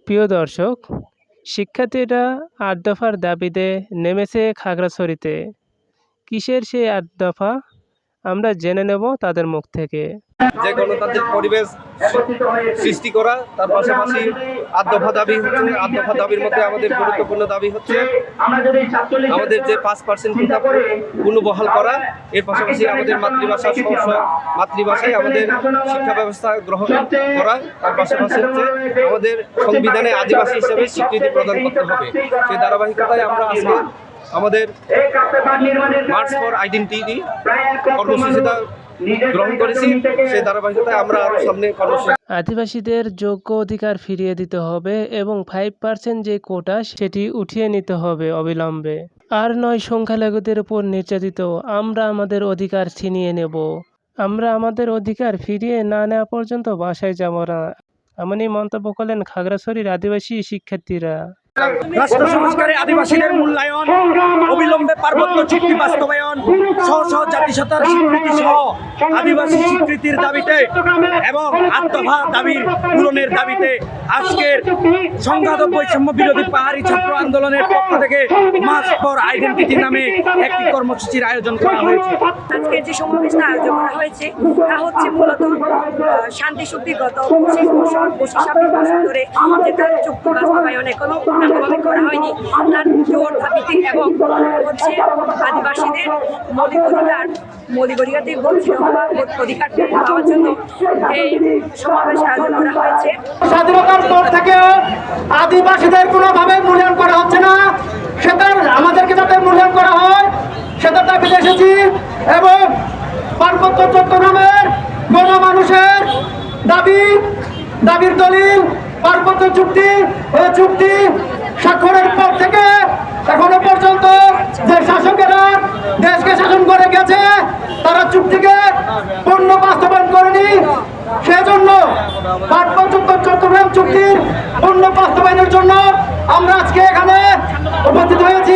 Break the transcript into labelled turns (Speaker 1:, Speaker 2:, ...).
Speaker 1: প্রিয় দর্শক, শিক্ষার্থীরা ৮ দফার দাবিতে নেমেছে খাগড়াছড়িতে। কিসের সেই ৮ দফা আমরা জেনে নেব তাদের মুখ থেকে।
Speaker 2: যে গণতান্ত্রিক পরিবেশ সৃষ্টি করা, তার পাশাপাশি ৮ দফা দাবি হচ্ছে। 8 দফা দাবির মধ্যে আমাদের গুরুত্বপূর্ণ দাবি হচ্ছে আমাদের যে 5% কোটা পুনর্বহাল করা, এর পাশাপাশি আমাদের মাতৃভাষা মাতৃভাষায় আমাদের শিক্ষা ব্যবস্থা গ্রহণ করা, তার পাশাপাশি হচ্ছে আমাদের সংবিধানে আদিবাসী হিসেবে স্বীকৃতি প্রদান করতে হবে। সেই ধারাবাহিকতায় আমরা আজকে আমাদের মার্চ ফর আইডেন্টিটি কর্মসূচিটা গ্রহণ করেছি। সেই ধারাবাহিকতায় আমরা আরো সামনে কর্মসূচি।
Speaker 1: আদিবাসীদের যোগ্য অধিকার ফিরিয়ে দিতে হবে এবং 5% যে কোটা সেটি উঠিয়ে নিতে হবে অবিলম্বে। আর নয় সংখ্যালঘুদের উপর নির্যাতিত আমরা আমাদের অধিকার ছিনিয়ে নেব। আমরা আমাদের অধিকার ফিরিয়ে না নেওয়া পর্যন্ত বাসায় যাব না, এমনই মন্তব্য করলেন খাগড়াছড়ির আদিবাসী শিক্ষার্থীরা।
Speaker 3: রাষ্ট্র সংস্কারে আদিবাসীদের মূল্যায়ন, অবিলম্বে পার্বত্য চুক্তি বাস্তবায়ন, সহ জাতিসত্তার স্বীকৃতি সহ আদিবাসী স্বীকৃতির দাবিতে এবং ৮ দফা দাবির পূরণের দাবিতে আজকের সংঘাত বৈষম্য বিরোধী পাহাড়ি ছাত্র আন্দোলনের পক্ষ থেকে মার্চ ফর আইডেন্টিটি নামে একটি কর্মসূচির আয়োজন করা হয়েছে।
Speaker 4: আজকের যে সমাবেশটা আয়োজন করা হয়েছে তা হচ্ছে মূলত শান্তি চুক্তিগত ২৫ বছর ধরে যেটা চুক্তি বাস্তবায়ন এখনো পূর্ণাঙ্গভাবে করা হয়নি, তার জোর দাবিতে এবং হচ্ছে আদিবাসীদের মৌলিক অধিকার থেকে বঞ্চিত হওয়া অধিকার পাওয়ার জন্য এই সমাবেশ আয়োজন করা হয়েছে।
Speaker 5: স্বাধীনতার পর থেকে আদিবাসীদের কোনোভাবে মূল্যায়ন করা হচ্ছে না, সেটা আমাদেরকে যাতে মূল্যায়ন করা হয় সেটা দাবিতে এসেছি। এবং পার্বত্য চট্টগ্রামের গণমানুষের দাবির দলিল পার্বত্য চুক্তি, এই চুক্তি স্বাক্ষরের পর থেকে এখনো পর্যন্ত যে শাসকেরা দেশকে শাসন করে গেছে তারা চুক্তিকে পূর্ণ বাস্তবায়ন করেনি। সেজন্য পার্বত্য চট্টগ্রাম চুক্তির পূর্ণ বাস্তবায়নের জন্য আমরা আজকে এখানে উপস্থিত হয়েছি।